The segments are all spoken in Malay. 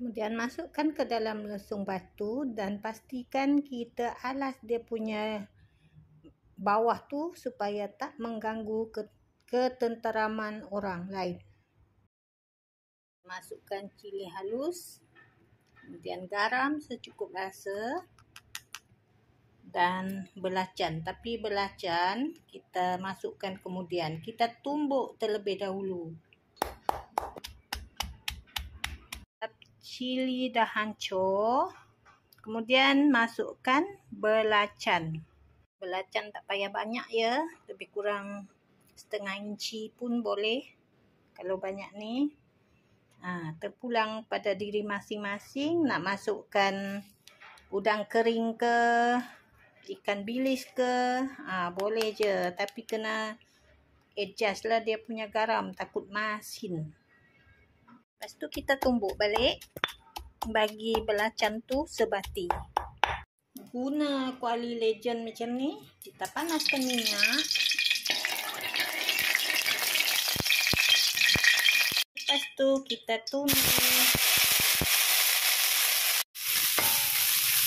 Kemudian masukkan ke dalam lesung batu dan pastikan kita alas dia punya bawah tu supaya tak mengganggu ketenteraman orang lain. Masukkan cili halus, kemudian garam secukup rasa dan belacan. Tapi belacan kita masukkan kemudian. Kita tumbuk terlebih dahulu. Cili dah hancur. Kemudian masukkan belacan. Belacan tak payah banyak ya. Lebih kurang setengah inci pun boleh. Kalau banyak ni. Terpulang pada diri masing-masing. Nak masukkan udang kering ke, ikan bilis ke, boleh je. Tapi kena adjust lah dia punya garam. Takut masin. Lepas tu kita tumbuk balik. Bagi belacan tu sebati. Guna kuali legend macam ni, kita panaskan minyak. Lepas tu kita tumis.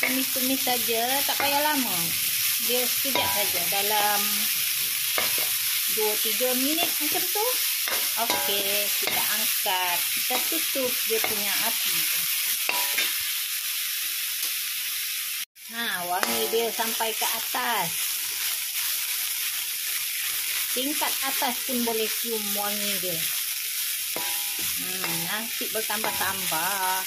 Tumis-tumis saja, tak payah lama. Dia sekejap saja, dalam 2-3 minit macam tu. Okey, kita angkat. Kita tutup dia punya api. Wangi dia sampai ke atas. Tingkat atas pun boleh cium wangi dia. Nasi bertambah-tambah.